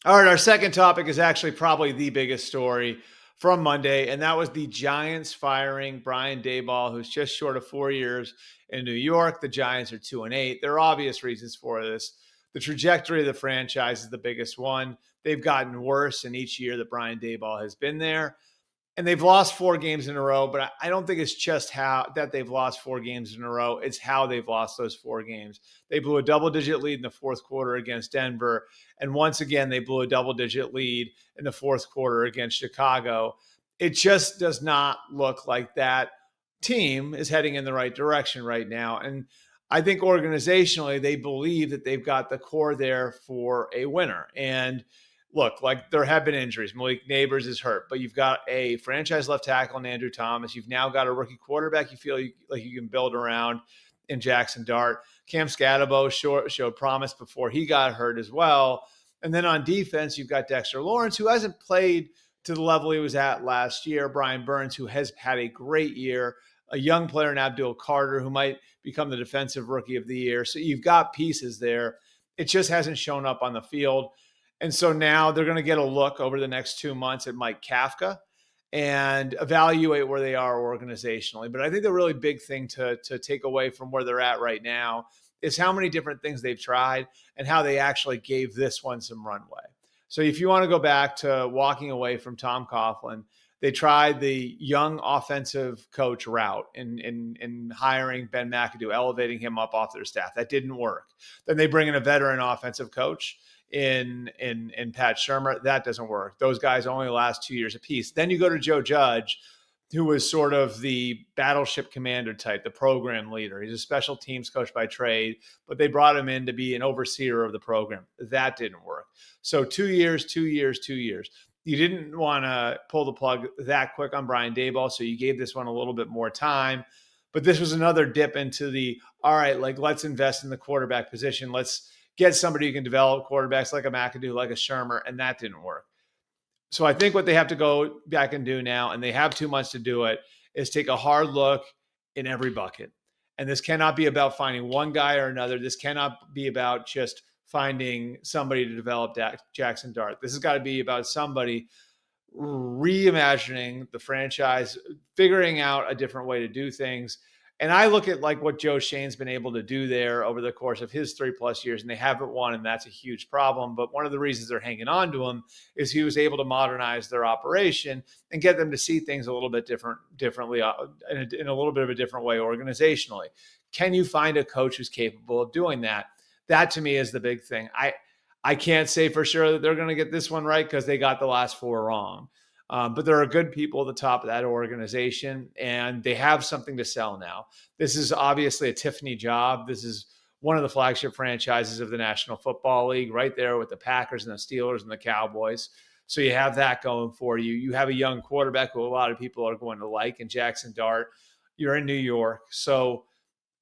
All right, our second topic is actually probably the biggest story from Monday, and that was the Giants firing Brian Daboll, who's just short of 4 years in New York. The Giants are 2-8. There are obvious reasons for this. The trajectory of the franchise is the biggest one. They've gotten worse in each year that Brian Daboll has been there, and they've lost 4 games in a row. But I don't think it's just how that they've lost 4 games in a row. It's how they've lost those 4 games. They blew a double-digit lead in the fourth quarter against Denver, and once again they blew a double-digit lead in the fourth quarter against Chicago. It just does not look like that team is heading in the right direction right now. And I think organizationally, they believe that they've got the core there for a winner. And look, like there have been injuries. Malik Neighbors is hurt, but you've got a franchise left tackle in Andrew Thomas. You've now got a rookie quarterback you feel like you can build around in Jackson Dart. Cam Scatabo showed promise before he got hurt as well. And then on defense, you've got Dexter Lawrence, who hasn't played to the level he was at last year. Brian Burns, who has had a great year. A young player in Abdul Carter, who might become the defensive rookie of the year. So you've got pieces there. It just hasn't shown up on the field. And so now they're going to get a look over the next 2 months at Mike Kafka and evaluate where they are organizationally. But I think the really big thing to take away from where they're at right now is how many different things they've tried and how they actually gave this one some runway. So if you want to go back to walking away from Tom Coughlin, they tried the young offensive coach route in hiring Ben McAdoo, elevating him up off their staff. That didn't work. Then they bring in a veteran offensive coach in Pat Shurmur. That doesn't work. Those guys only last 2 years apiece. Then you go to Joe Judge, who was sort of the battleship commander type, the program leader. He's a special teams coach by trade, but they brought him in to be an overseer of the program. That didn't work. So 2 years, 2 years, 2 years. You didn't want to pull the plug that quick on Brian Daboll, so you gave this one a little bit more time. But this was another dip into the, all right, like let's invest in the quarterback position. Let's get somebody who can develop quarterbacks like a McAdoo, like a Shurmur, and that didn't work. So I think what they have to go back and do now, and they have 2 months to do it, is take a hard look in every bucket. And this cannot be about finding one guy or another. This cannot be about just finding somebody to develop Jackson Dart. This has got to be about somebody reimagining the franchise, figuring out a different way to do things. And I look at like what Joe Shane's been able to do there over the course of his 3+ years, and they haven't won, and that's a huge problem. But one of the reasons they're hanging on to him is he was able to modernize their operation and get them to see things a little bit differently, in a little bit of a different way organizationally. Can you find a coach who's capable of doing that? That to me is the big thing. I can't say for sure that they're going to get this one right because they got the last 4 wrong. But there are good people at the top of that organization, and they have something to sell now. This is obviously a Tiffany job. This is one of the flagship franchises of the National Football League, right there with the Packers and the Steelers and the Cowboys. So you have that going for you. You have a young quarterback who a lot of people are going to like in Jackson Dart. You're in New York. So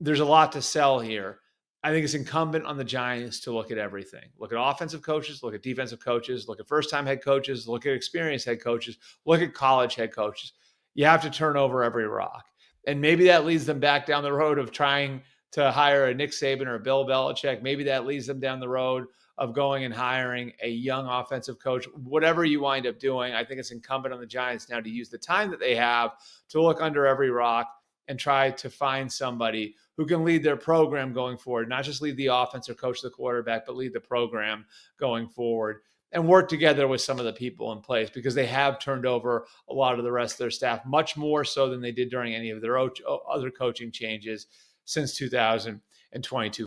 there's a lot to sell here. I think it's incumbent on the Giants to look at everything. Look at offensive coaches, look at defensive coaches, look at first-time head coaches, look at experienced head coaches, look at college head coaches. You have to turn over every rock. And maybe that leads them back down the road of trying to hire a Nick Saban or a Bill Belichick. Maybe that leads them down the road of going and hiring a young offensive coach. Whatever you wind up doing, I think it's incumbent on the Giants now to use the time that they have to look under every rock and try to find somebody who can lead their program going forward, not just lead the offense or coach the quarterback, but lead the program going forward and work together with some of the people in place, because they have turned over a lot of the rest of their staff, much more so than they did during any of their other coaching changes since 2022.